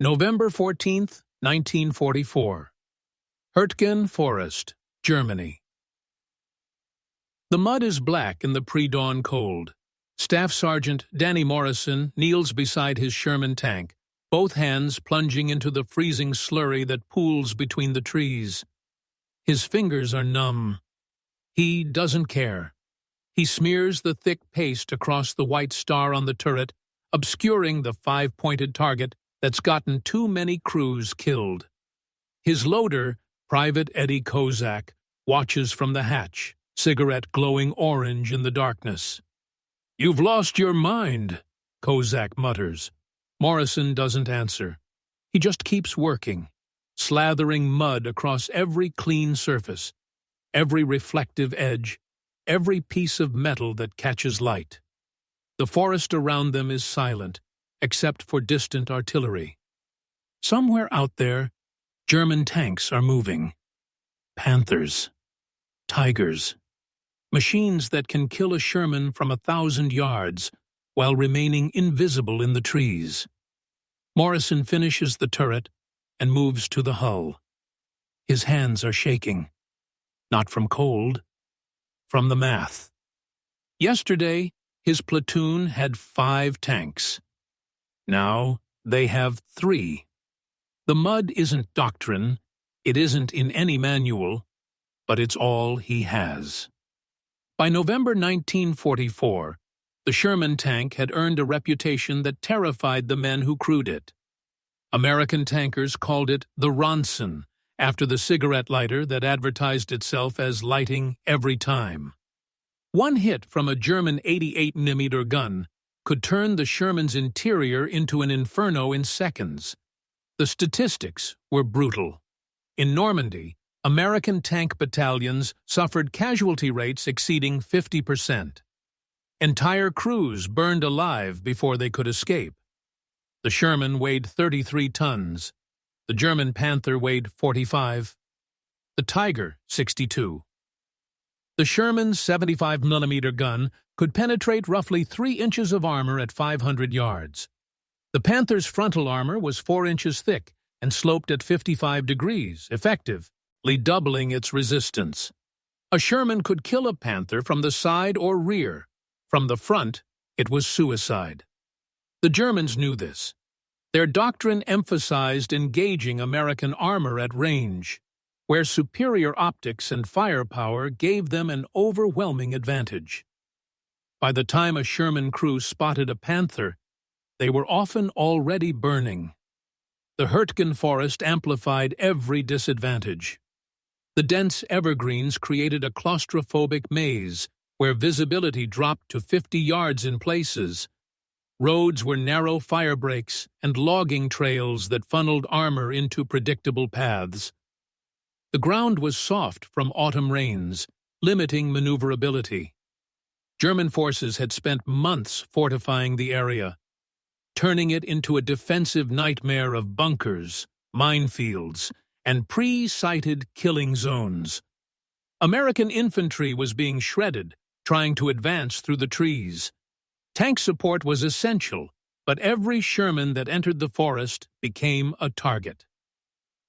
November 14th, 1944. Hürtgen Forest, Germany. The mud is black in the pre-dawn cold. Staff Sergeant Danny Morrison kneels beside his Sherman tank, both hands plunging into the freezing slurry that pools between the trees. His fingers are numb. He doesn't care. He smears the thick paste across the white star on the turret, obscuring the five-pointed target that's gotten too many crews killed. His loader, Private Eddie Kozak, watches from the hatch, cigarette glowing orange in the darkness. "You've lost your mind," Kozak mutters. Morrison doesn't answer. He just keeps working, slathering mud across every clean surface, every reflective edge, every piece of metal that catches light. The forest around them is silent, except for distant artillery. Somewhere out there, German tanks are moving. Panthers. Tigers. Machines that can kill a Sherman from 1,000 yards while remaining invisible in the trees. Morrison finishes the turret and moves to the hull. His hands are shaking. Not from cold, from the math. Yesterday, his platoon had 5 tanks. Now they have 3. The mud isn't doctrine, it isn't in any manual, but it's all he has. By November 1944, the Sherman tank had earned a reputation that terrified the men who crewed it. American tankers called it the Ronson, after the cigarette lighter that advertised itself as lighting every time. One hit from a German 88mm gun could turn the Sherman's interior into an inferno in seconds. The statistics were brutal. In Normandy, American tank battalions suffered casualty rates exceeding 50%. Entire crews burned alive before they could escape. The Sherman weighed 33 tons. The German Panther weighed 45. The Tiger, 62. The Sherman's 75mm gun could penetrate roughly 3 inches of armor at 500 yards. The Panther's frontal armor was 4 inches thick and sloped at 55 degrees, effectively doubling its resistance. A Sherman could kill a Panther from the side or rear. From the front, it was suicide. The Germans knew this. Their doctrine emphasized engaging American armor at range, where superior optics and firepower gave them an overwhelming advantage. By the time a Sherman crew spotted a Panther, they were often already burning. The Hürtgen Forest amplified every disadvantage. The dense evergreens created a claustrophobic maze where visibility dropped to 50 yards in places. Roads were narrow fire breaks and logging trails that funneled armor into predictable paths. The ground was soft from autumn rains, limiting maneuverability. German forces had spent months fortifying the area, turning it into a defensive nightmare of bunkers, minefields, and pre-sighted killing zones. American infantry was being shredded, trying to advance through the trees. Tank support was essential, but every Sherman that entered the forest became a target.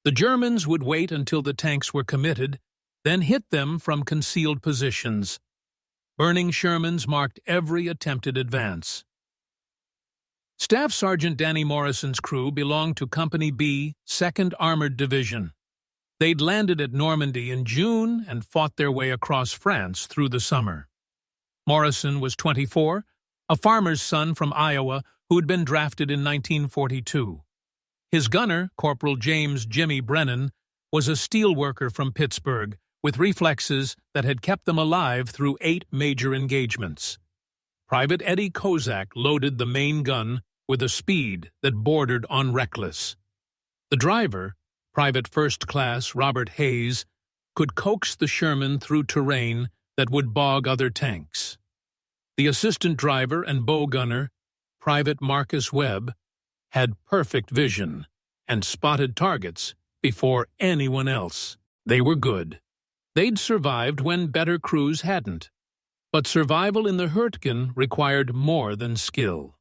The Germans would wait until the tanks were committed, then hit them from concealed positions. Burning Shermans marked every attempted advance. Staff Sergeant Danny Morrison's crew belonged to Company B, 2nd Armored Division. They'd landed at Normandy in June and fought their way across France through the summer. Morrison was 24, a farmer's son from Iowa who'd been drafted in 1942. His gunner, Corporal James "Jimmy" Brennan, was a steelworker from Pittsburgh with reflexes that had kept them alive through 8 major engagements. Private Eddie Kozak loaded the main gun with a speed that bordered on reckless. The driver, Private First Class Robert Hayes, could coax the Sherman through terrain that would bog other tanks. The assistant driver and bow gunner, Private Marcus Webb, had perfect vision and spotted targets before anyone else. They were good. They'd survived when better crews hadn't. But survival in the Hürtgen required more than skill.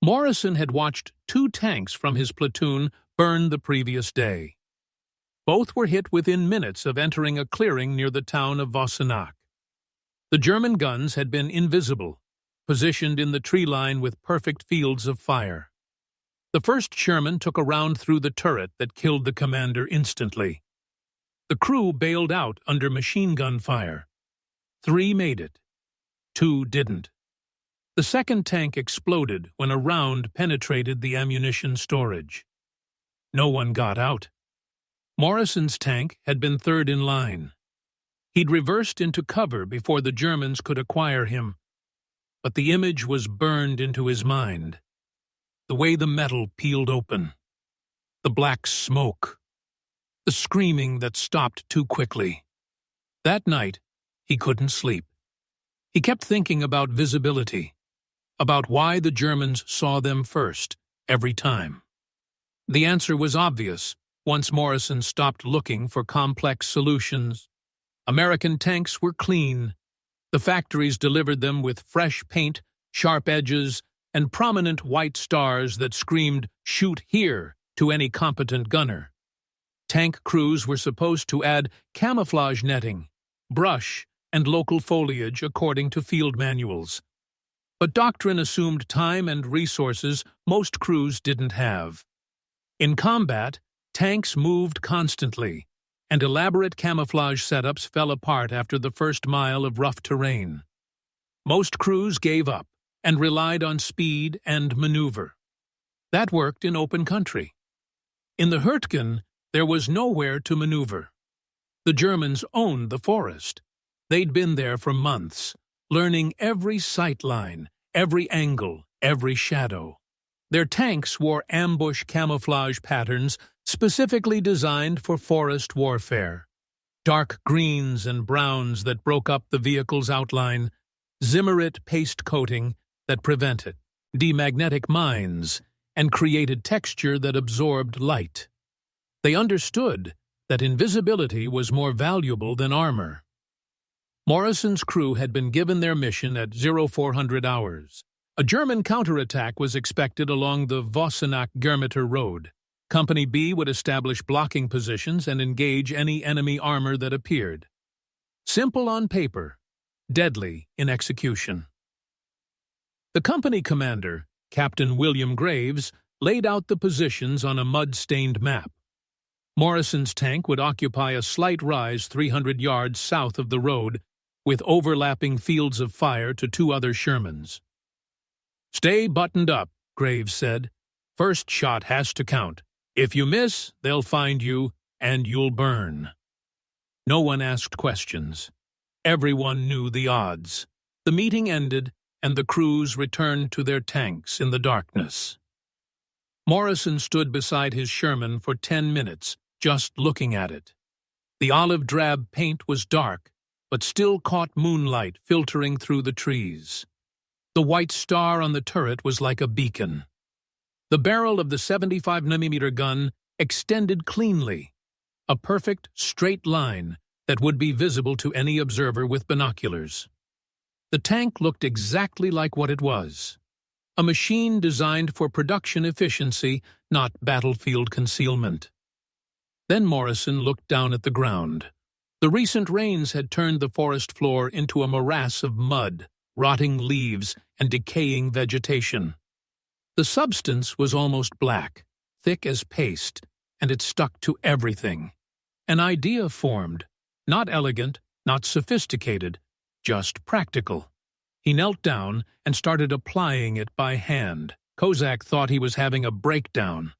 Morrison had watched 2 tanks from his platoon burn the previous day. Both were hit within minutes of entering a clearing near the town of WWII. The German guns had been invisible, positioned in the tree line with perfect fields of fire. The first Sherman took a round through the turret that killed the commander instantly. The crew bailed out under machine gun fire. 3 made it. 2 didn't. The second tank exploded when a round penetrated the ammunition storage. No one got out. Morrison's tank had been third in line. He'd reversed into cover before the Germans could acquire him, but the image was burned into his mind. The way the metal peeled open, the black smoke, the screaming that stopped too quickly. That night, he couldn't sleep. He kept thinking about visibility, about why the Germans saw them first, every time. The answer was obvious once Morrison stopped looking for complex solutions. American tanks were clean. The factories delivered them with fresh paint, sharp edges, and prominent white stars that screamed, "Shoot here," to any competent gunner. Tank crews were supposed to add camouflage netting, brush, and local foliage according to field manuals. But doctrine assumed time and resources most crews didn't have. In combat, tanks moved constantly, and elaborate camouflage setups fell apart after the first mile of rough terrain. Most crews gave up and relied on speed and maneuver. That worked in open country. In the Hürtgen, there was nowhere to maneuver. The Germans owned the forest. They'd been there for months, learning every sight line, every angle, every shadow. Their tanks wore ambush camouflage patterns specifically designed for forest warfare. Dark greens and browns that broke up the vehicle's outline, Zimmerit paste coating that prevented demagnetic mines, and created texture that absorbed light. They understood that invisibility was more valuable than armor. Morrison's crew had been given their mission at 0400 hours. A German counterattack was expected along the WWII road. Company B would establish blocking positions and engage any enemy armor that appeared. Simple on paper, deadly in execution. The company commander, Captain William Graves, laid out the positions on a mud-stained map. Morrison's tank would occupy a slight rise 300 yards south of the road, with overlapping fields of fire to 2 other Shermans. "Stay buttoned up," Graves said. "First shot has to count. If you miss, they'll find you, and you'll burn." No one asked questions. Everyone knew the odds. The meeting ended, and the crews returned to their tanks in the darkness. Morrison stood beside his Sherman for 10 minutes, just looking at it. The olive-drab paint was dark, but still caught moonlight filtering through the trees. The white star on the turret was like a beacon. The barrel of the 75mm gun extended cleanly, a perfect, straight line that would be visible to any observer with binoculars. The tank looked exactly like what it was. A machine designed for production efficiency, not battlefield concealment. Then Morrison looked down at the ground. The recent rains had turned the forest floor into a morass of mud, rotting leaves, and decaying vegetation. The substance was almost black, thick as paste, and it stuck to everything. An idea formed, not elegant, not sophisticated, just practical. He knelt down and started applying it by hand. Kozak thought he was having a breakdown.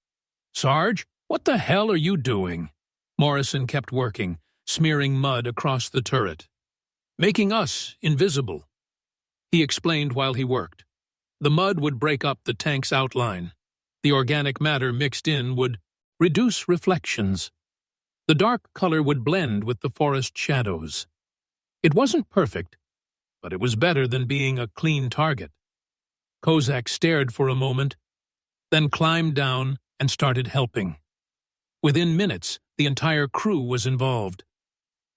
"Sarge, what the hell are you doing?" Morrison kept working, smearing mud across the turret. "Making us invisible," he explained while he worked. The mud would break up the tank's outline. The organic matter mixed in would reduce reflections. The dark color would blend with the forest shadows. It wasn't perfect, but it was better than being a clean target. Kozak stared for a moment, then climbed down and started helping. Within minutes, the entire crew was involved.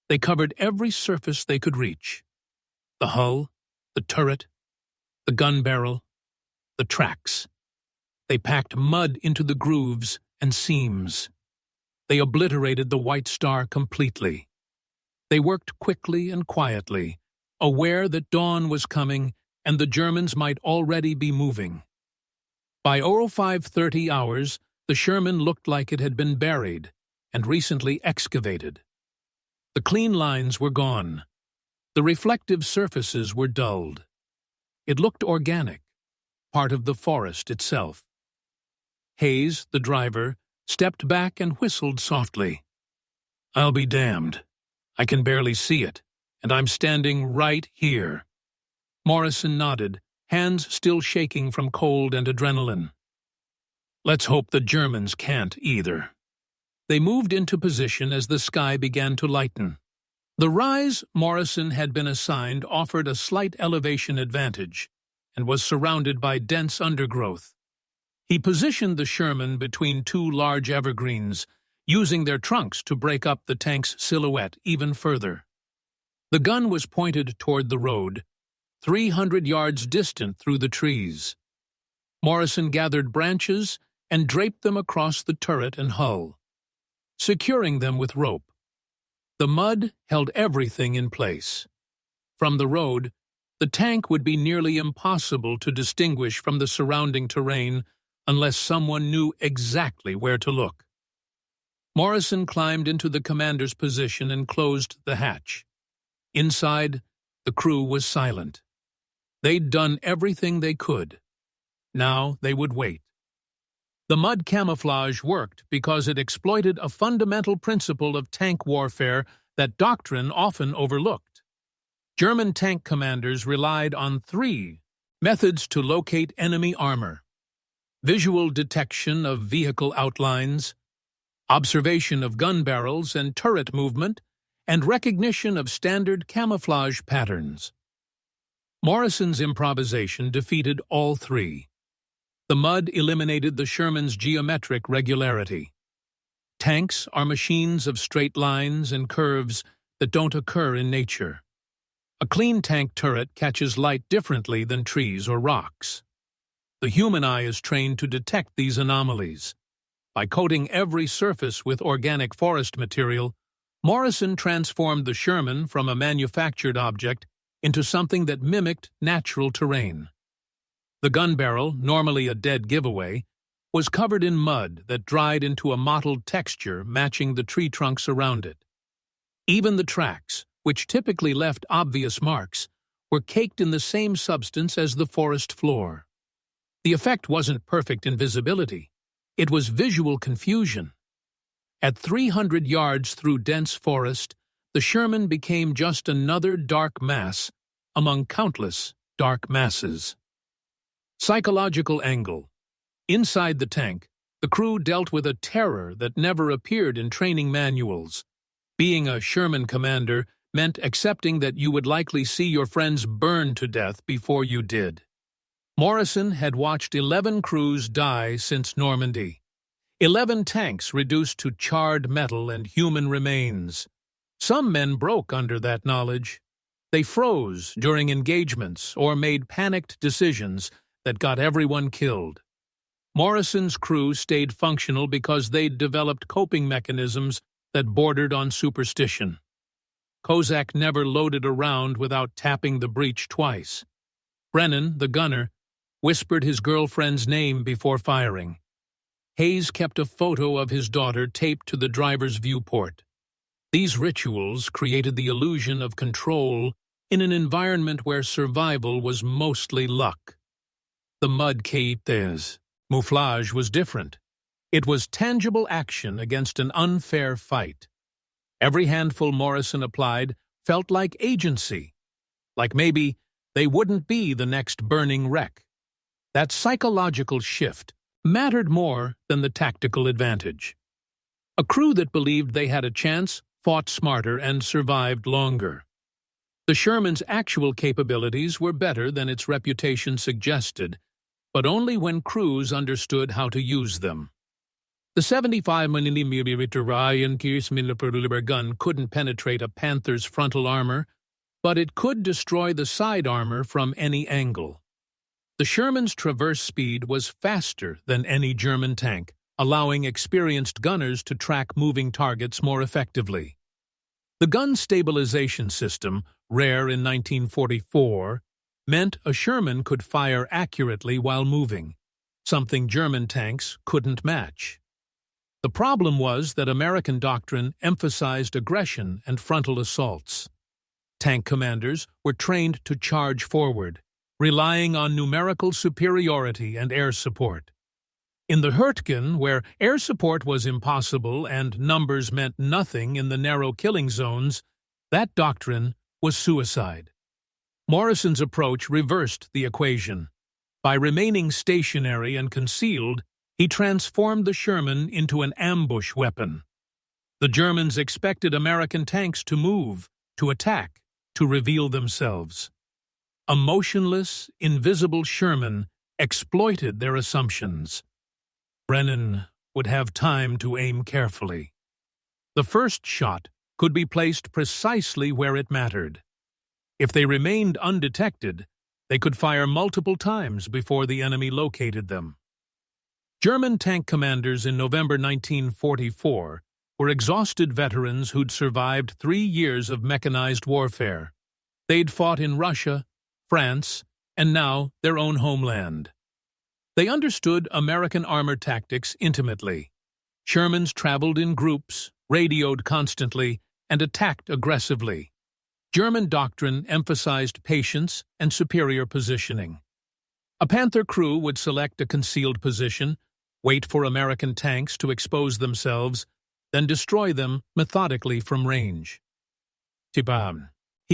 They covered every surface they could reach. The hull, the turret, the gun barrel, the tracks. They packed mud into the grooves and seams. They obliterated the White Star completely. They worked quickly and quietly, aware that dawn was coming and the Germans might already be moving. By 05:30 hours, the Sherman looked like it had been buried and recently excavated. The clean lines were gone. The reflective surfaces were dulled. It looked organic, part of the forest itself. Hayes, the driver, stepped back and whistled softly. "I'll be damned. I can barely see it, and I'm standing right here." Morrison nodded, hands still shaking from cold and adrenaline. "Let's hope the Germans can't either." They moved into position as the sky began to lighten. The rise Morrison had been assigned offered a slight elevation advantage and was surrounded by dense undergrowth. He positioned the Sherman between two large evergreens, using their trunks to break up the tank's silhouette even further. The gun was pointed toward the road, 300 yards distant through the trees. Morrison gathered branches and draped them across the turret and hull, securing them with rope. The mud held everything in place. From the road, the tank would be nearly impossible to distinguish from the surrounding terrain unless someone knew exactly where to look. Morrison climbed into the commander's position and closed the hatch. Inside, the crew was silent. They'd done everything they could. Now they would wait. The mud camouflage worked because it exploited a fundamental principle of tank warfare that doctrine often overlooked. German tank commanders relied on 3 methods to locate enemy armor: visual detection of vehicle outlines, observation of gun barrels and turret movement, and recognition of standard camouflage patterns. Morrison's improvisation defeated all 3. The mud eliminated the Sherman's geometric regularity. Tanks are machines of straight lines and curves that don't occur in nature. A clean tank turret catches light differently than trees or rocks. The human eye is trained to detect these anomalies. By coating every surface with organic forest material, Morrison transformed the Sherman from a manufactured object into something that mimicked natural terrain. The gun barrel, normally a dead giveaway, was covered in mud that dried into a mottled texture matching the tree trunks around it. Even the tracks, which typically left obvious marks, were caked in the same substance as the forest floor. The effect wasn't perfect invisibility. It was visual confusion. At 300 yards through dense forest, the Sherman became just another dark mass among countless dark masses. Psychological angle. Inside the tank, the crew dealt with a terror that never appeared in training manuals. Being a Sherman commander meant accepting that you would likely see your friends burn to death before you did. Morrison had watched 11 crews die since Normandy. 11 tanks reduced to charred metal and human remains. Some men broke under that knowledge. They froze during engagements or made panicked decisions that got everyone killed. Morrison's crew stayed functional because they'd developed coping mechanisms that bordered on superstition. Kozak never loaded a round without tapping the breech twice. Brennan, the gunner, whispered his girlfriend's name before firing. Hayes kept a photo of his daughter taped to the driver's viewport. These rituals created the illusion of control in an environment where survival was mostly luck. The mud camouflage was different. It was tangible action against an unfair fight. Every handful Morrison applied felt like agency, like maybe they wouldn't be the next burning wreck. That psychological shift mattered more than the tactical advantage. A crew that believed they had a chance fought smarter and survived longer. The Sherman's actual capabilities were better than its reputation suggested, but only when crews understood how to use them. The 75mm Ryan gun couldn't penetrate a Panther's frontal armor, but it could destroy the side armor from any angle. The Sherman's traverse speed was faster than any German tank, allowing experienced gunners to track moving targets more effectively. The gun stabilization system, rare in 1944, meant a Sherman could fire accurately while moving, something German tanks couldn't match. The problem was that American doctrine emphasized aggression and frontal assaults. Tank commanders were trained to charge forward, relying on numerical superiority and air support. In the Hürtgen, where air support was impossible and numbers meant nothing in the narrow killing zones, that doctrine was suicide. Morrison's approach reversed the equation. By remaining stationary and concealed, he transformed the Sherman into an ambush weapon. The Germans expected American tanks to move, to attack, to reveal themselves. A motionless, invisible Sherman exploited their assumptions. Brennan would have time to aim carefully. The first shot could be placed precisely where it mattered. If they remained undetected, they could fire multiple times before the enemy located them. German tank commanders in November 1944 were exhausted veterans who'd survived 3 years of mechanized warfare. They'd fought in Russia, France, and now their own homeland. They understood American armor tactics intimately. Shermans traveled in groups, radioed constantly, and attacked aggressively. German doctrine emphasized patience and superior positioning. A Panther crew would select a concealed position, wait for American tanks to expose themselves, then destroy them methodically from range.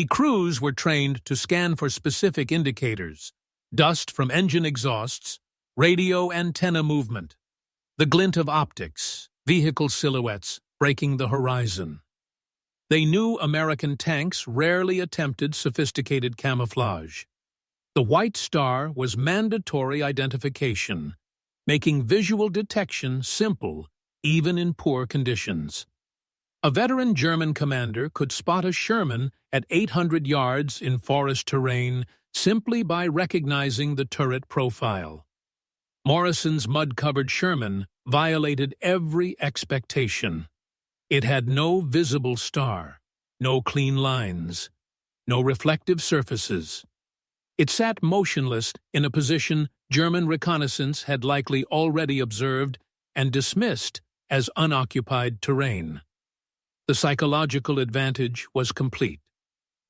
Crews were trained to scan for specific indicators: dust from engine exhausts, radio antenna movement, the glint of optics, vehicle silhouettes breaking the horizon. They knew American tanks rarely attempted sophisticated camouflage. The white star was mandatory identification, making visual detection simple even in poor conditions. A veteran German commander could spot a Sherman at 800 yards in forest terrain simply by recognizing the turret profile. Morrison's mud-covered Sherman violated every expectation. It had no visible star, no clean lines, no reflective surfaces. It sat motionless in a position German reconnaissance had likely already observed and dismissed as unoccupied terrain. The psychological advantage was complete.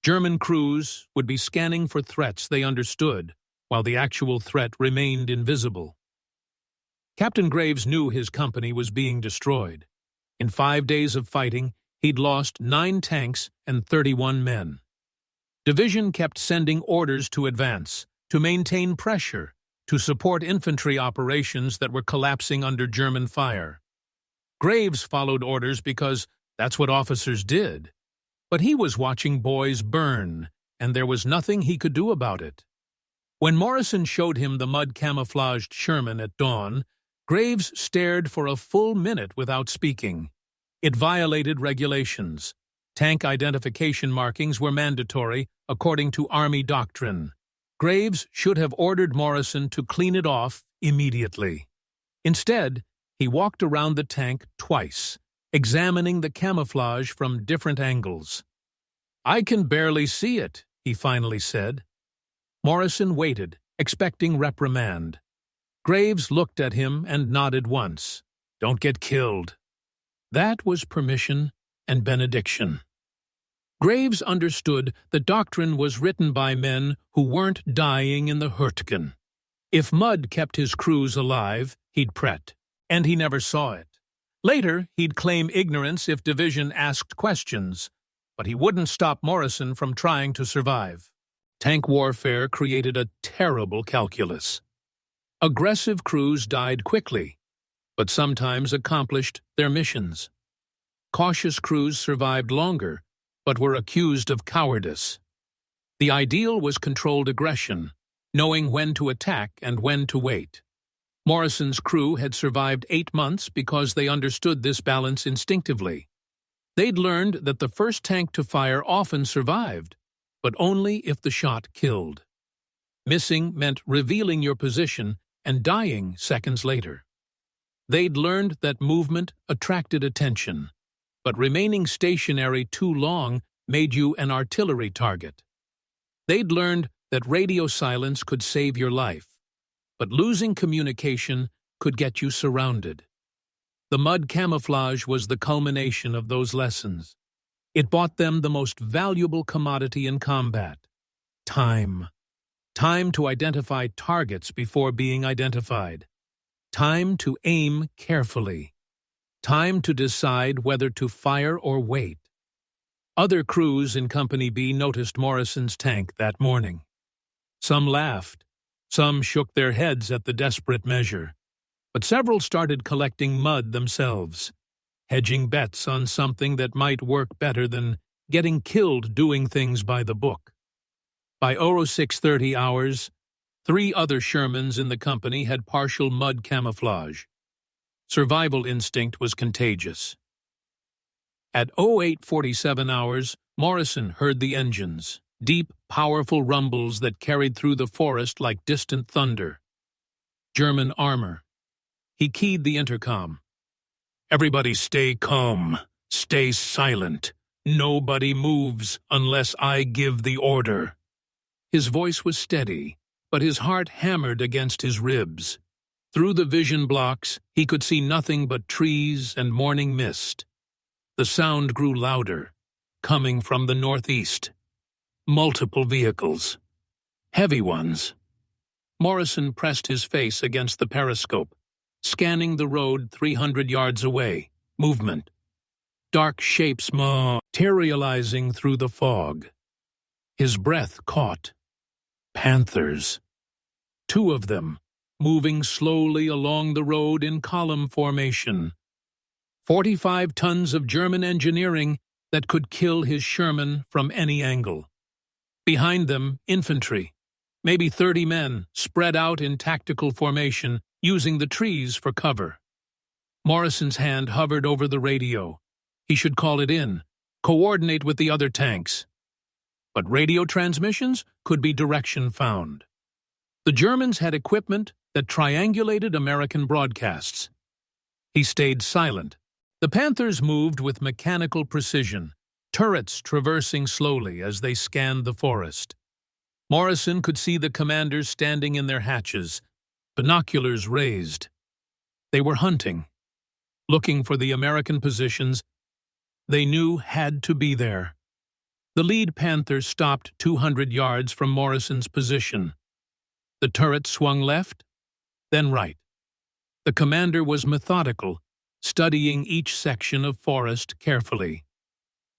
German crews would be scanning for threats they understood, while the actual threat remained invisible. Captain Graves knew his company was being destroyed. In 5 days of fighting, he'd lost 9 tanks and 31 men. Division kept sending orders to advance, to maintain pressure, to support infantry operations that were collapsing under German fire. Graves followed orders because that's what officers did. But he was watching boys burn, and there was nothing he could do about it. When Morrison showed him the mud-camouflaged Sherman at dawn, Graves stared for a full minute without speaking. It violated regulations. Tank identification markings were mandatory, according to Army doctrine. Graves should have ordered Morrison to clean it off immediately. Instead, he walked around the tank twice, examining the camouflage from different angles. "I can barely see it," he finally said. Morrison waited, expecting reprimand. Graves looked at him and nodded once. "Don't get killed." That was permission and benediction. Graves understood the doctrine was written by men who weren't dying in the Hürtgen. If mud kept his crews alive, he'd pret, and he never saw it. Later, he'd claim ignorance if division asked questions, but he wouldn't stop Morrison from trying to survive. Tank warfare created a terrible calculus. Aggressive crews died quickly, but sometimes accomplished their missions. Cautious crews survived longer, but were accused of cowardice. The ideal was controlled aggression, knowing when to attack and when to wait. Morrison's crew had survived 8 months because they understood this balance instinctively. They'd learned that the first tank to fire often survived, but only if the shot killed. Missing meant revealing your position and dying seconds later. They'd learned that movement attracted attention, but remaining stationary too long made you an artillery target. They'd learned that radio silence could save your life, but losing communication could get you surrounded. The mud camouflage was the culmination of those lessons. It bought them the most valuable commodity in combat: time. Time to identify targets before being identified. Time to aim carefully. Time to decide whether to fire or wait. Other crews in Company B noticed Morrison's tank that morning. Some laughed. Some shook their heads at the desperate measure. But several started collecting mud themselves, hedging bets on something that might work better than getting killed doing things by the book. By 0630 hours, 3 other Shermans in the company had partial mud camouflage. Survival instinct was contagious. At 0847 hours, Morrison heard the engines, deep, powerful rumbles that carried through the forest like distant thunder. German armor. He keyed the intercom. "Everybody stay calm. Stay silent. Nobody moves unless I give the order." His voice was steady, but his heart hammered against his ribs. Through the vision blocks, he could see nothing but trees and morning mist. The sound grew louder, coming from the northeast. Multiple vehicles. Heavy ones. Morrison pressed his face against the periscope, scanning the road 300 yards away. Movement. Dark shapes materializing through the fog. His breath caught. Panthers. 2 of them, moving slowly along the road in column formation. 45 tons of German engineering that could kill his Sherman from any angle. Behind them, infantry, maybe 30 men, spread out in tactical formation, using the trees for cover. Morrison's hand hovered over the radio. He should call it in, coordinate with the other tanks. But radio transmissions could be direction found. The Germans had equipment that triangulated American broadcasts. He stayed silent. The Panthers moved with mechanical precision, turrets traversing slowly as they scanned the forest. Morrison could see the commanders standing in their hatches, binoculars raised. They were hunting, looking for the American positions they knew had to be there. The lead Panther stopped 200 yards from Morrison's position. The turret swung left, then right. The commander was methodical, studying each section of forest carefully.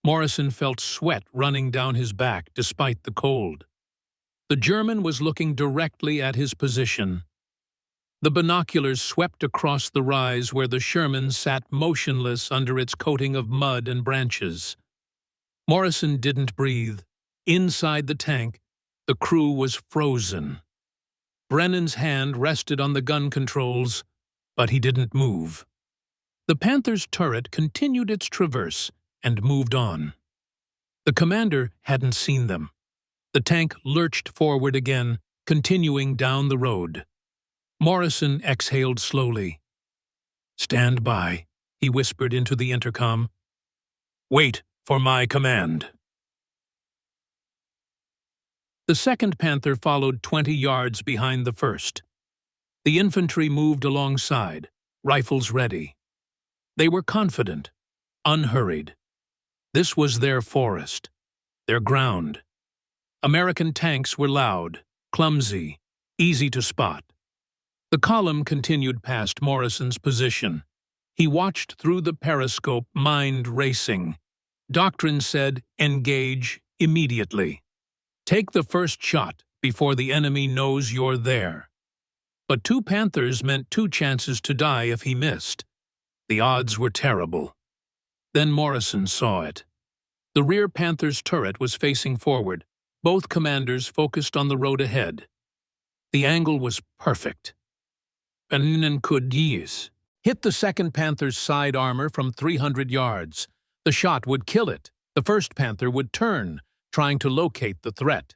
Morrison felt sweat running down his back despite the cold. The German was looking directly at his position. The binoculars swept across the rise where the Sherman sat motionless under its coating of mud and branches. Morrison didn't breathe. Inside the tank, the crew was frozen. Brennan's hand rested on the gun controls, but he didn't move. The Panther's turret continued its traverse and moved on. The commander hadn't seen them. The tank lurched forward again, continuing down the road. Morrison exhaled slowly. "Stand by," he whispered into the intercom. "Wait for my command." The second Panther followed 20 yards behind the first. The infantry moved alongside, rifles ready. They were confident, unhurried. This was their forest, their ground. American tanks were loud, clumsy, easy to spot. The column continued past Morrison's position. He watched through the periscope, mind racing. Doctrine said, engage immediately. Take the first shot before the enemy knows you're there. But 2 Panthers meant 2 chances to die if he missed. The odds were terrible. Then Morrison saw it. The rear Panther's turret was facing forward. Both commanders focused on the road ahead. The angle was perfect. Brennan could hit the second Panther's side armor from 300 yards. The shot would kill it. The first Panther would turn, trying to locate the threat.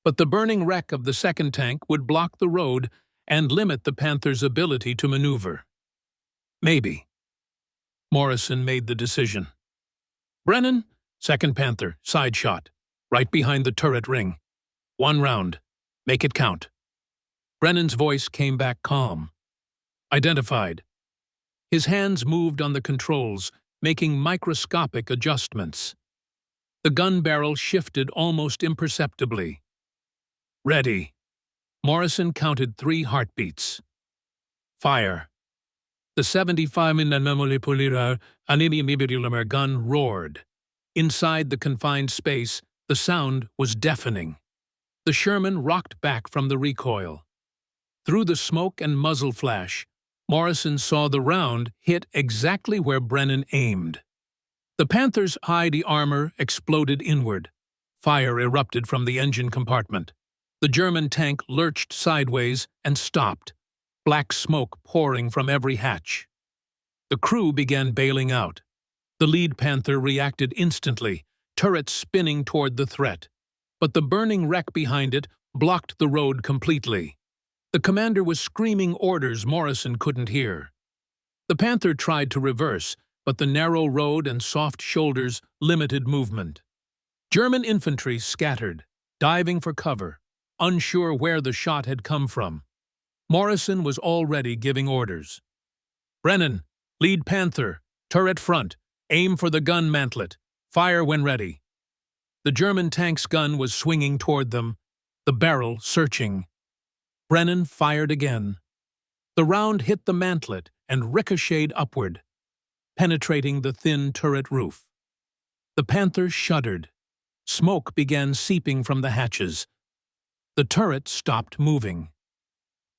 But the burning wreck of the second tank would block the road and limit the Panthers' ability to maneuver. Maybe. Morrison made the decision. Brennan, second Panther, side shot, right behind the turret ring. 1 round. Make it count. Brennan's voice came back calm. Identified. His hands moved on the controls, making microscopic adjustments. The gun barrel shifted almost imperceptibly. Ready. Morrison counted 3 heartbeats. Fire. The 75mm gun roared. Inside the confined space, the sound was deafening. The Sherman rocked back from the recoil. Through the smoke and muzzle flash, Morrison saw the round hit exactly where Brennan aimed. The Panther's hide armor exploded inward. Fire erupted from the engine compartment. The German tank lurched sideways and stopped, black smoke pouring from every hatch. The crew began bailing out. The lead Panther reacted instantly, turrets spinning toward the threat. But the burning wreck behind it blocked the road completely. The commander was screaming orders Morrison couldn't hear. The Panther tried to reverse, but the narrow road and soft shoulders limited movement. German infantry scattered, diving for cover, unsure where the shot had come from. Morrison was already giving orders. Brennan, lead Panther, turret front, aim for the gun mantlet, fire when ready. The German tank's gun was swinging toward them, the barrel searching. Brennan fired again. The round hit the mantlet and ricocheted upward, penetrating the thin turret roof. The Panther shuddered. Smoke began seeping from the hatches. The turret stopped moving.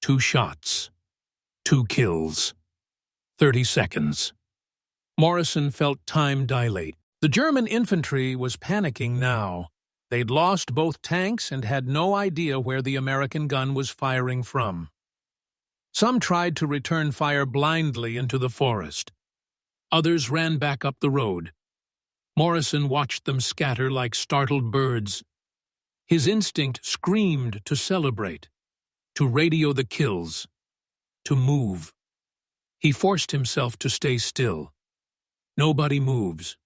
2 shots. 2 kills. 30 seconds. Morrison felt time dilate. The German infantry was panicking now. They'd lost both tanks and had no idea where the American gun was firing from. Some tried to return fire blindly into the forest. Others ran back up the road. Morrison watched them scatter like startled birds. His instinct screamed to celebrate, to radio the kills, to move. He forced himself to stay still. Nobody moves.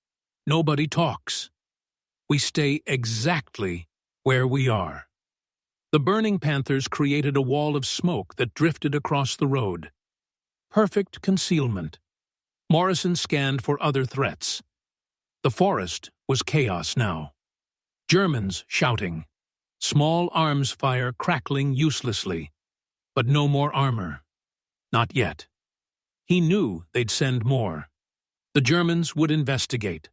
Nobody talks. We stay exactly where we are. The burning Panthers created a wall of smoke that drifted across the road. Perfect concealment. Morrison scanned for other threats. The forest was chaos now. Germans shouting. Small arms fire crackling uselessly. But no more armor. Not yet. He knew they'd send more. The Germans would investigate.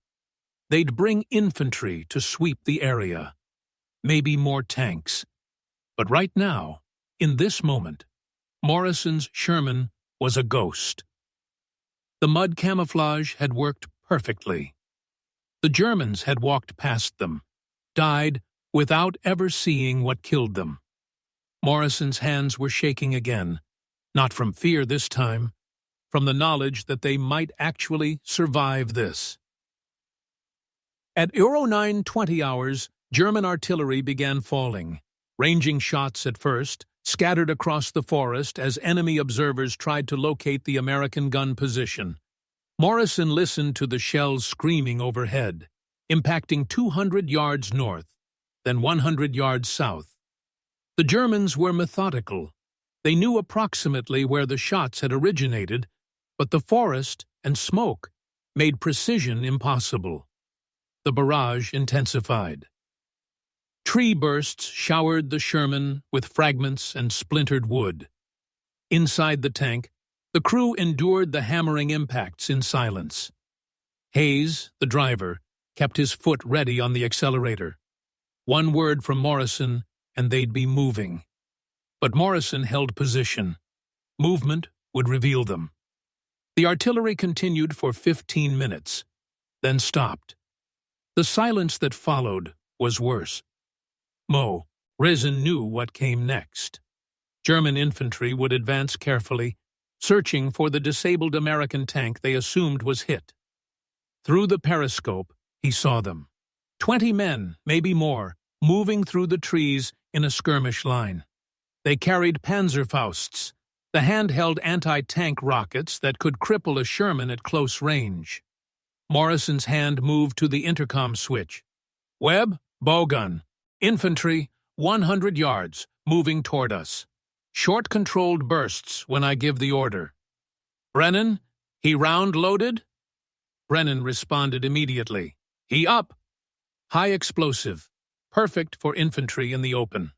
They'd bring infantry to sweep the area. Maybe more tanks. But right now, in this moment, Morrison's Sherman was a ghost. The mud camouflage had worked perfectly. The Germans had walked past them, died without ever seeing what killed them. Morrison's hands were shaking again, not from fear this time, from the knowledge that they might actually survive this. At 9:20 hours, German artillery began falling, ranging shots at first, scattered across the forest as enemy observers tried to locate the American gun position. Morrison listened to the shells screaming overhead, impacting 200 yards north, then 100 yards south. The Germans were methodical. They knew approximately where the shots had originated, but the forest and smoke made precision impossible. The barrage intensified. Tree bursts showered the Sherman with fragments and splintered wood. Inside the tank, the crew endured the hammering impacts in silence. Hayes, the driver, kept his foot ready on the accelerator. One word from Morrison, and they'd be moving. But Morrison held position. Movement would reveal them. The artillery continued for 15 minutes, then stopped. The silence that followed was worse. Morrison knew what came next. German infantry would advance carefully, searching for the disabled American tank they assumed was hit. Through the periscope, he saw them. 20 men, maybe more, moving through the trees in a skirmish line. They carried Panzerfausts, the handheld anti-tank rockets that could cripple a Sherman at close range. Morrison's hand moved to the intercom switch. Webb, bowgun. Infantry, 100 yards, moving toward us. Short controlled bursts when I give the order. Brennan, he round loaded? Brennan responded immediately. He up. High explosive, perfect for infantry in the open.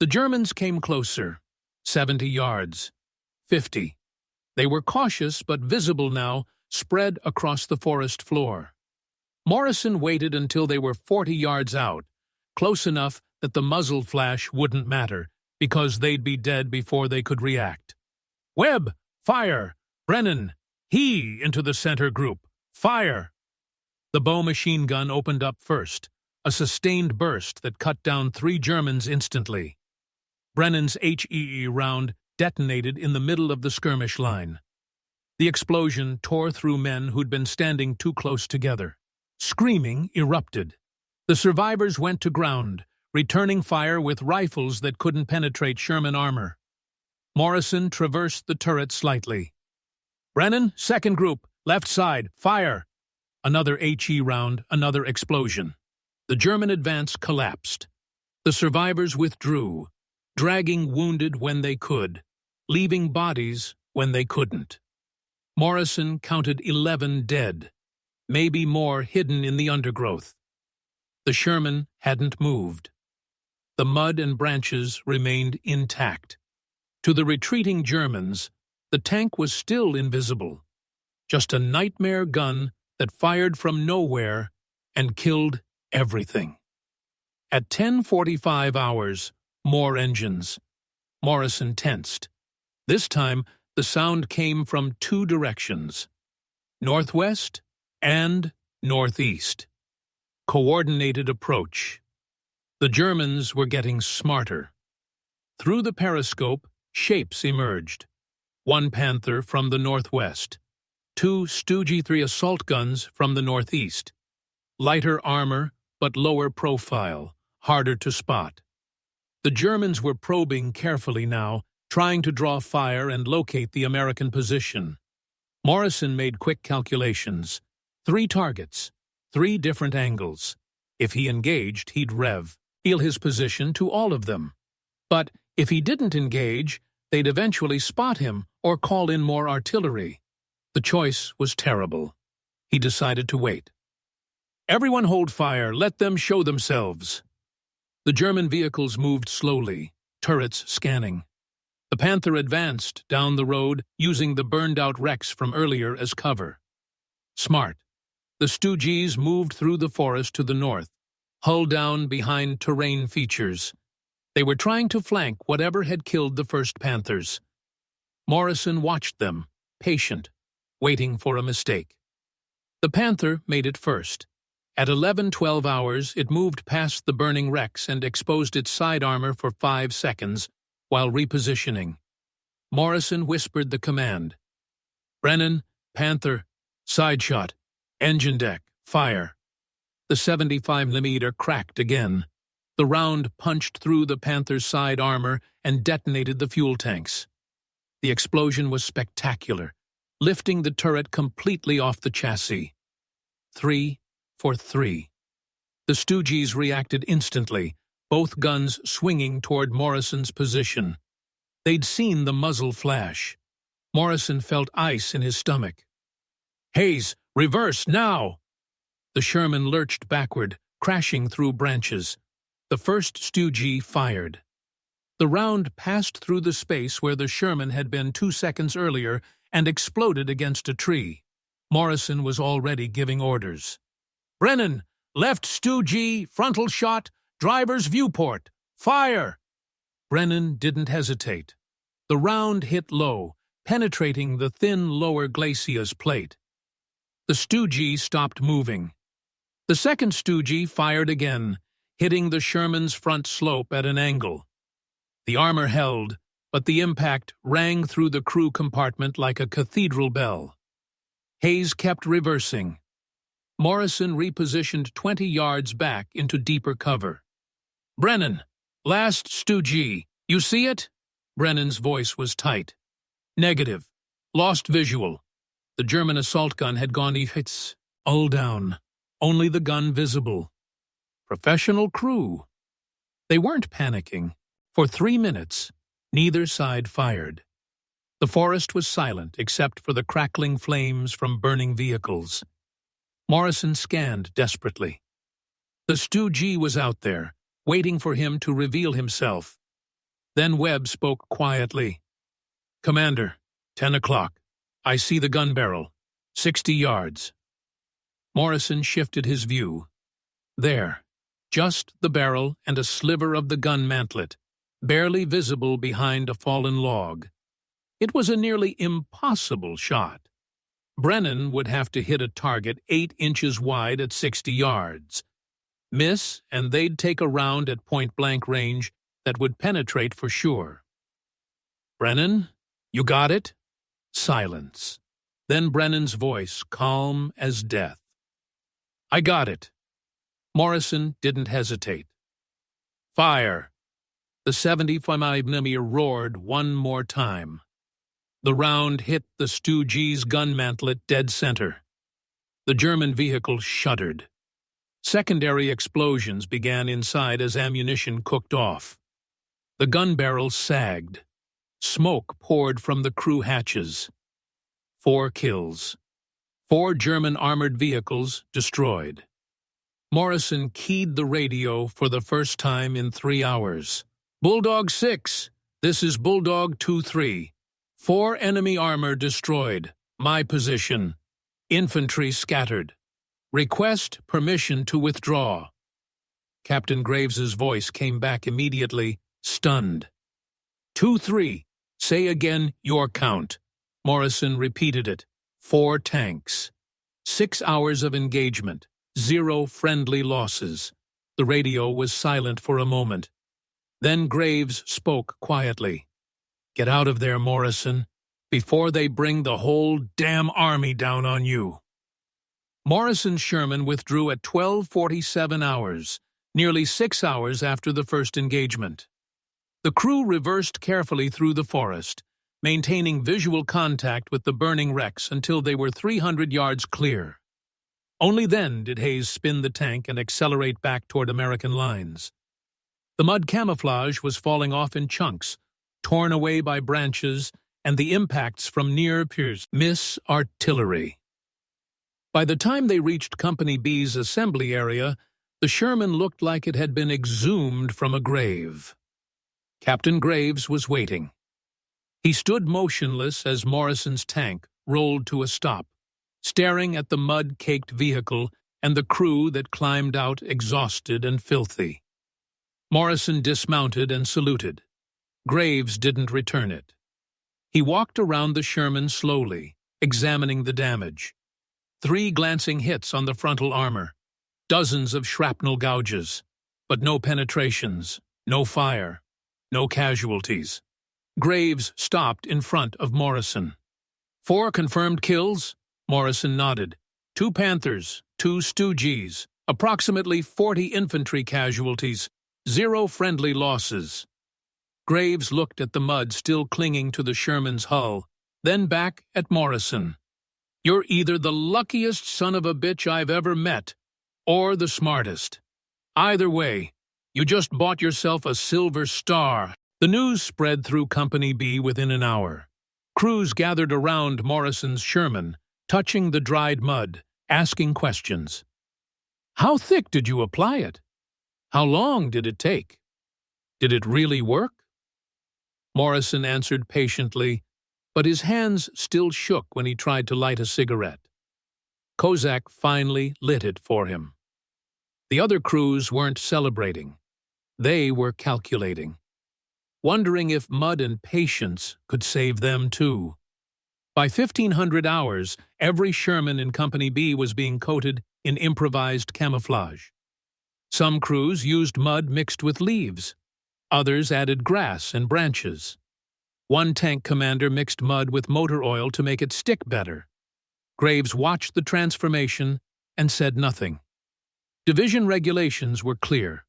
The Germans came closer, 70 yards, 50. They were cautious but visible now, spread across the forest floor. Morrison waited until they were 40 yards out, close enough that the muzzle flash wouldn't matter, because they'd be dead before they could react. Webb, fire! Brennan, he into the center group. Fire! The bow machine gun opened up first, a sustained burst that cut down 3 Germans instantly. Brennan's HEE round detonated in the middle of the skirmish line. The explosion tore through men who'd been standing too close together. Screaming erupted. The survivors went to ground, returning fire with rifles that couldn't penetrate Sherman armor. Morrison traversed the turret slightly. Brennan, second group, left side, fire! Another HE round, another explosion. The German advance collapsed. The survivors withdrew, dragging wounded when they could, leaving bodies when they couldn't. Morrison counted 11 dead, maybe more hidden in the undergrowth. The Sherman hadn't moved. The mud and branches remained intact. To the retreating Germans, the tank was still invisible, just a nightmare gun that fired from nowhere and killed everything. At 10:45 hours, more engines. Morrison tensed. This time, the sound came from 2 directions, northwest and northeast. Coordinated approach. The Germans were getting smarter. Through the periscope, shapes emerged. 1 Panther from the northwest, 2 StuG-3 assault guns from the northeast. Lighter armor, but lower profile, harder to spot. The Germans were probing carefully now, trying to draw fire and locate the American position. Morrison made quick calculations. 3 targets, 3 different angles. If he engaged, he'd reveal his position to all of them. But if he didn't engage, they'd eventually spot him or call in more artillery. The choice was terrible. He decided to wait. Everyone hold fire, let them show themselves. The German vehicles moved slowly, turrets scanning. The Panther advanced down the road, using the burned-out wrecks from earlier as cover. Smart. The StuGs moved through the forest to the north, hull down behind terrain features. They were trying to flank whatever had killed the first Panthers. Morrison watched them, patient, waiting for a mistake. The Panther made it first. At 11:12 hours, it moved past the burning wrecks and exposed its side armor for 5 seconds, while repositioning. Morrison whispered the command. Brennan, Panther, side shot, engine deck, fire. The 75mm cracked again. The round punched through the Panther's side armor and detonated the fuel tanks. The explosion was spectacular, lifting the turret completely off the chassis. 3 for 3. The StuGs reacted instantly, both guns swinging toward Morrison's position. They'd seen the muzzle flash. Morrison felt ice in his stomach. Hayes, reverse, now! The Sherman lurched backward, crashing through branches. The first StuG fired. The round passed through the space where the Sherman had been 2 seconds earlier and exploded against a tree. Morrison was already giving orders. Brennan, left StuG, frontal shot, driver's viewport, fire! Brennan didn't hesitate. The round hit low, penetrating the thin lower glacia's plate. The StuG stopped moving. The second StuG fired again, hitting the Sherman's front slope at an angle. The armor held, but the impact rang through the crew compartment like a cathedral bell. Hayes kept reversing. Morrison repositioned 20 yards back into deeper cover. Brennan, last StuG. You see it? Brennan's voice was tight. Negative. Lost visual. The German assault gun had gone hits. All down. Only the gun visible. Professional crew. They weren't panicking. For 3 minutes, neither side fired. The forest was silent except for the crackling flames from burning vehicles. Morrison scanned desperately. The StuG was out there, waiting for him to reveal himself. Then Webb spoke quietly. Commander, 10 o'clock. I see the gun barrel. 60 yards. Morrison shifted his view. There, just the barrel and a sliver of the gun mantlet, barely visible behind a fallen log. It was a nearly impossible shot. Brennan would have to hit a target 8 inches wide at 60 yards. Miss, and they'd take a round at point-blank range that would penetrate for sure. Brennan, you got it? Silence. Then Brennan's voice, calm as death. I got it. Morrison didn't hesitate. Fire. The 75mm roared one more time. The round hit the StuG's gun mantlet dead center. The German vehicle shuddered. Secondary explosions began inside as ammunition cooked off. The gun barrel sagged. Smoke poured from the crew hatches. 4 kills. 4 German armored vehicles destroyed. Morrison keyed the radio for the first time in 3 hours. Bulldog 6, this is Bulldog 2-3. 4 enemy armor destroyed. My position. Infantry scattered. Request permission to withdraw. Captain Graves's voice came back immediately, stunned. 2-3. Say again your count. Morrison repeated it. 4 tanks. 6 hours of engagement. 0 friendly losses. The radio was silent for a moment. Then Graves spoke quietly. Get out of there, Morrison, before they bring the whole damn army down on you. Morrison's Sherman withdrew at 12:47 hours, nearly 6 hours after the first engagement. The crew reversed carefully through the forest, maintaining visual contact with the burning wrecks until they were 300 yards clear. Only then did Hayes spin the tank and accelerate back toward American lines. The mud camouflage was falling off in chunks, torn away by branches and the impacts from near peers. Miss artillery. By the time they reached Company B's assembly area, the Sherman looked like it had been exhumed from a grave. Captain Graves was waiting. He stood motionless as Morrison's tank rolled to a stop, staring at the mud-caked vehicle and the crew that climbed out exhausted and filthy. Morrison dismounted and saluted. Graves didn't return it. He walked around the Sherman slowly, examining the damage. 3 glancing hits on the frontal armor, dozens of shrapnel gouges, but no penetrations, no fire, no casualties. Graves stopped in front of Morrison. 4 confirmed kills? Morrison nodded. 2 Panthers, 2 StuGs, approximately 40 infantry casualties, 0 friendly losses. Graves looked at the mud still clinging to the Sherman's hull, then back at Morrison. You're either the luckiest son of a bitch I've ever met, or the smartest. Either way, you just bought yourself a silver star. The news spread through Company B within an hour. Crews gathered around Morrison's Sherman, touching the dried mud, asking questions. How thick did you apply it? How long did it take? Did it really work? Morrison answered patiently, but his hands still shook when he tried to light a cigarette. Kozak finally lit it for him. The other crews weren't celebrating. They were calculating, wondering if mud and patience could save them too. By 1500 hours, every Sherman in Company B was being coated in improvised camouflage. Some crews used mud mixed with leaves. Others added grass and branches. One tank commander mixed mud with motor oil to make it stick better. Graves watched the transformation and said nothing. Division regulations were clear.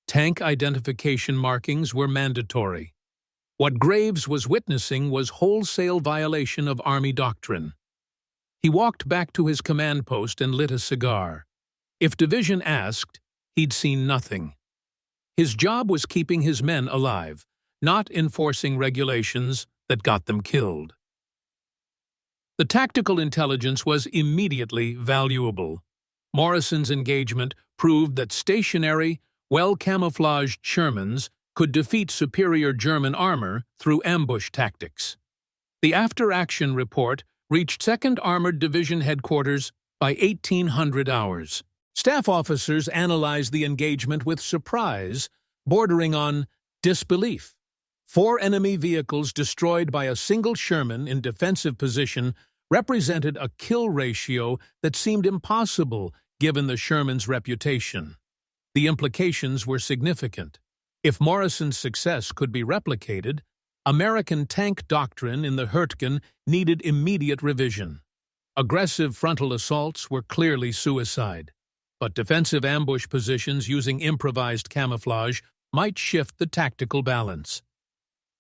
Tank identification markings were mandatory. What Graves was witnessing was wholesale violation of Army doctrine. He walked back to his command post and lit a cigar. If division asked, he'd seen nothing. His job was keeping his men alive, not enforcing regulations that got them killed. The tactical intelligence was immediately valuable. Morrison's engagement proved that stationary, well-camouflaged Shermans could defeat superior German armor through ambush tactics. The after-action report reached 2nd Armored Division headquarters by 1800 hours. Staff officers analyzed the engagement with surprise, bordering on disbelief. 4 enemy vehicles destroyed by a single Sherman in defensive position represented a kill ratio that seemed impossible given the Sherman's reputation. The implications were significant. If Morrison's success could be replicated, American tank doctrine in the Hürtgen needed immediate revision. Aggressive frontal assaults were clearly suicide, but defensive ambush positions using improvised camouflage might shift the tactical balance.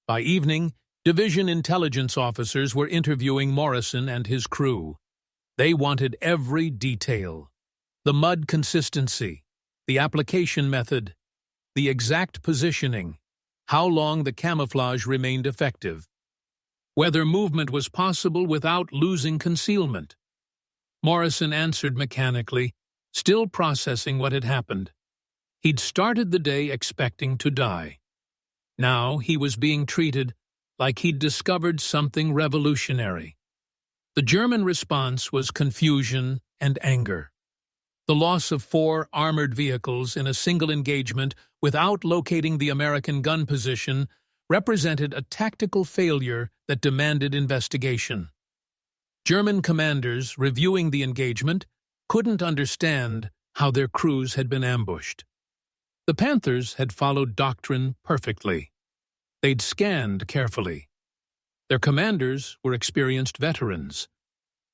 By evening, division intelligence officers were interviewing Morrison and his crew. They wanted every detail: the mud consistency, the application method, the exact positioning, how long the camouflage remained effective, whether movement was possible without losing concealment. Morrison answered mechanically, still processing what had happened. He'd started the day expecting to die. Now he was being treated like he'd discovered something revolutionary. The German response was confusion and anger. The loss of 4 armored vehicles in a single engagement without locating the American gun position represented a tactical failure that demanded investigation. German commanders reviewing the engagement couldn't understand how their crews had been ambushed. The Panthers had followed doctrine perfectly. They'd scanned carefully. Their commanders were experienced veterans.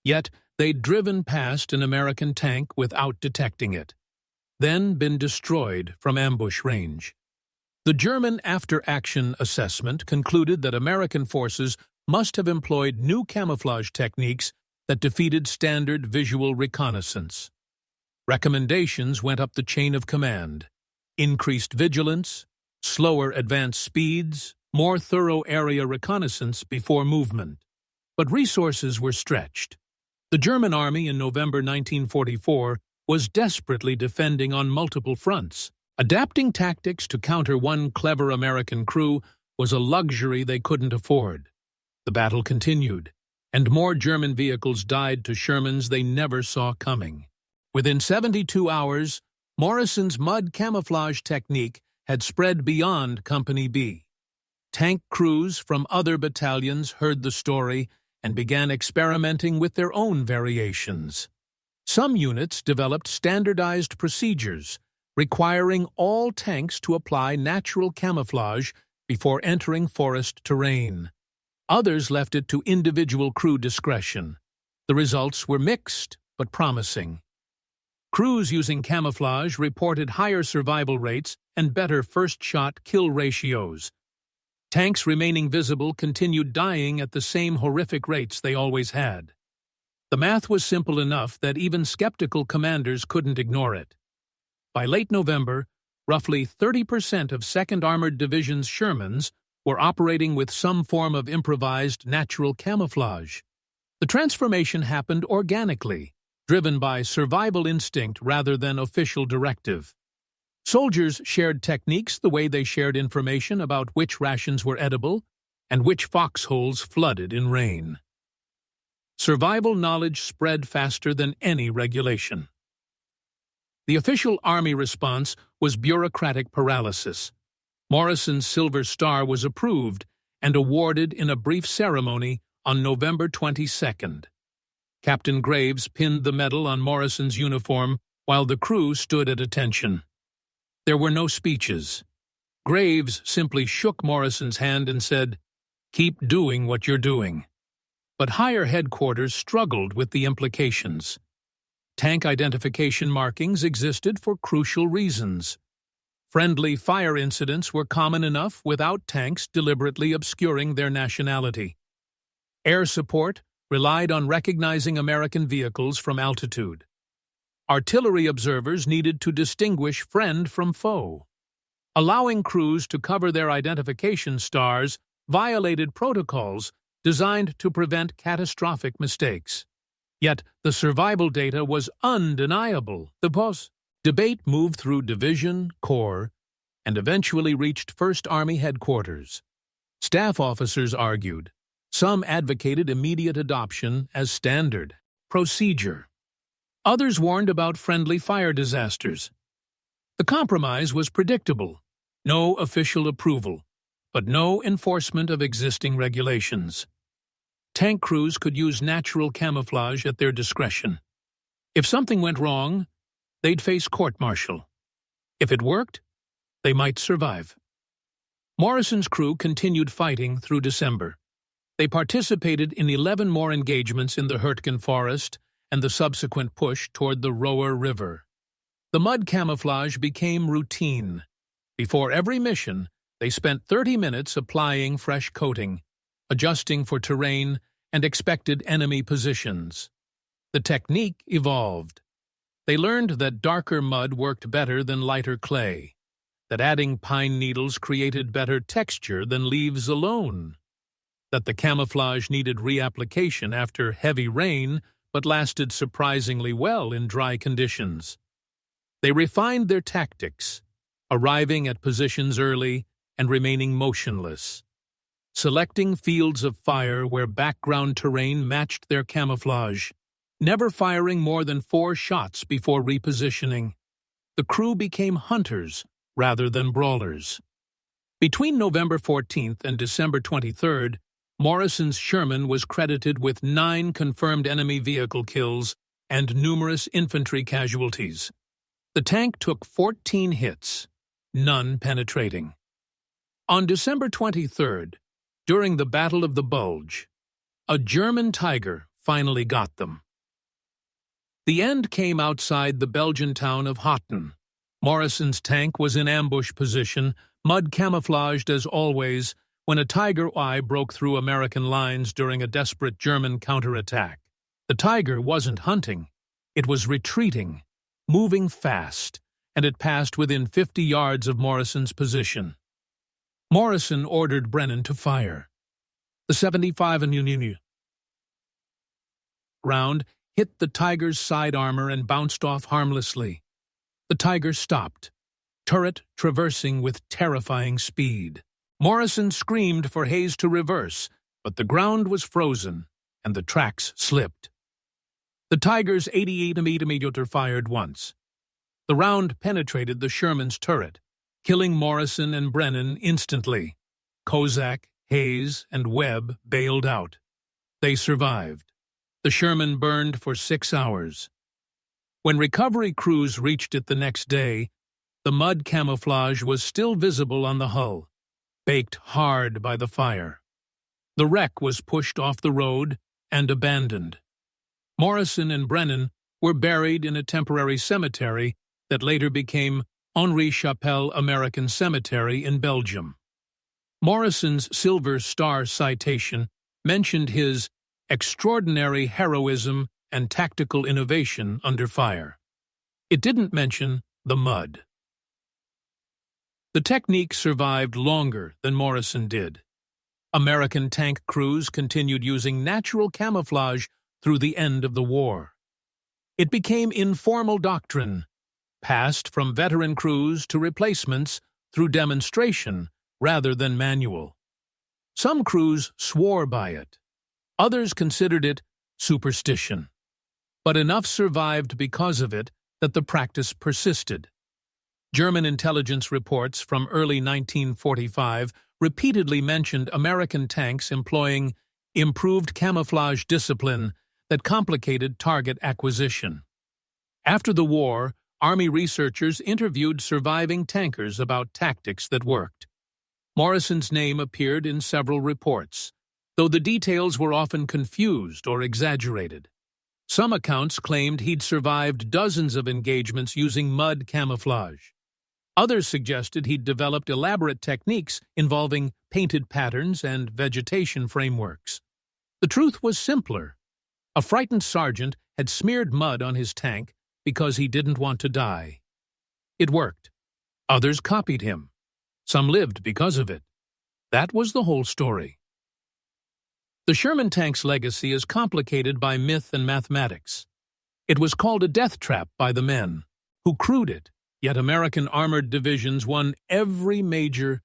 Yet they'd driven past an American tank without detecting it, then been destroyed from ambush range. The German after-action assessment concluded that American forces must have employed new camouflage techniques that defeated standard visual reconnaissance. Recommendations went up the chain of command: increased vigilance, slower advance speeds, more thorough area reconnaissance before movement. But resources were stretched. The German army in November 1944 was desperately defending on multiple fronts. Adapting tactics to counter one clever American crew was a luxury they couldn't afford. The battle continued, and more German vehicles died to Shermans they never saw coming. Within 72 hours, Morrison's mud camouflage technique had spread beyond Company B. Tank crews from other battalions heard the story and began experimenting with their own variations. Some units developed standardized procedures, requiring all tanks to apply natural camouflage before entering forest terrain. Others left it to individual crew discretion. The results were mixed but promising. Crews using camouflage reported higher survival rates and better first-shot kill ratios. Tanks remaining visible continued dying at the same horrific rates they always had. The math was simple enough that even skeptical commanders couldn't ignore it. By late November, roughly 30% of 2nd Armored Division's Shermans were operating with some form of improvised natural camouflage. The transformation happened organically, driven by survival instinct rather than official directive. Soldiers shared techniques the way they shared information about which rations were edible and which foxholes flooded in rain. Survival knowledge spread faster than any regulation. The official Army response was bureaucratic paralysis. Morrison's Silver Star was approved and awarded in a brief ceremony on November 22nd. Captain Graves pinned the medal on Morrison's uniform while the crew stood at attention. There were no speeches. Graves simply shook Morrison's hand and said, "Keep doing what you're doing." But higher headquarters struggled with the implications. Tank identification markings existed for crucial reasons. Friendly fire incidents were common enough without tanks deliberately obscuring their nationality. Air support relied on recognizing American vehicles from altitude. Artillery observers needed to distinguish friend from foe. Allowing crews to cover their identification stars violated protocols designed to prevent catastrophic mistakes. Yet the survival data was undeniable. The debate moved through division, corps, and eventually reached 1st Army headquarters. Staff officers argued. Some advocated immediate adoption as standard procedure. Others warned about friendly fire disasters. The compromise was predictable. No official approval, but no enforcement of existing regulations. Tank crews could use natural camouflage at their discretion. If something went wrong, they'd face court-martial. If it worked, they might survive. Morrison's crew continued fighting through December. They participated in 11 more engagements in the Hürtgen Forest and the subsequent push toward the Roer River. The mud camouflage became routine. Before every mission, they spent 30 minutes applying fresh coating, adjusting for terrain and expected enemy positions. The technique evolved. They learned that darker mud worked better than lighter clay, that adding pine needles created better texture than leaves alone, that the camouflage needed reapplication after heavy rain but lasted surprisingly well in dry conditions. They refined their tactics, arriving at positions early and remaining motionless, selecting fields of fire where background terrain matched their camouflage, never firing more than 4 shots before repositioning. The crew became hunters rather than brawlers. Between November 14th and December 23rd, Morrison's Sherman was credited with 9 confirmed enemy vehicle kills and numerous infantry casualties. The tank took 14 hits, none penetrating. On December 23rd, during the Battle of the Bulge, a German Tiger finally got them. The end came outside the Belgian town of Hürtgen. Morrison's tank was in ambush position, mud camouflaged as always, when a Tiger WWII broke through American lines during a desperate German counterattack. The Tiger wasn't hunting. It was retreating, moving fast, and it passed within 50 yards of Morrison's position. Morrison ordered Brennan to fire. The 75 mm round hit the Tiger's side armor and bounced off harmlessly. The Tiger stopped, turret traversing with terrifying speed. Morrison screamed for Hayes to reverse, but the ground was frozen and the tracks slipped. The Tiger's 88 mm fired once. The round penetrated the Sherman's turret, killing Morrison and Brennan instantly. Kozak, Hayes, and Webb bailed out. They survived. The Sherman burned for 6 hours. When recovery crews reached it the next day, the mud camouflage was still visible on the hull, baked hard by the fire. The wreck was pushed off the road and abandoned. Morrison and Brennan were buried in a temporary cemetery that later became Henri Chapelle American Cemetery in Belgium. Morrison's Silver Star citation mentioned his extraordinary heroism and tactical innovation under fire. It didn't mention the mud. The technique survived longer than Morrison did. American tank crews continued using natural camouflage through the end of the war. It became informal doctrine, passed from veteran crews to replacements through demonstration rather than manual. Some crews swore by it. Others considered it superstition. But enough survived because of it that the practice persisted. German intelligence reports from early 1945 repeatedly mentioned American tanks employing improved camouflage discipline that complicated target acquisition. After the war, Army researchers interviewed surviving tankers about tactics that worked. Morrison's name appeared in several reports, though the details were often confused or exaggerated. Some accounts claimed he'd survived dozens of engagements using mud camouflage. Others suggested he'd developed elaborate techniques involving painted patterns and vegetation frameworks. The truth was simpler. A frightened sergeant had smeared mud on his tank because he didn't want to die. It worked. Others copied him. Some lived because of it. That was the whole story. The Sherman tank's legacy is complicated by myth and mathematics. It was called a death trap by the men who crewed it, yet American armored divisions won every major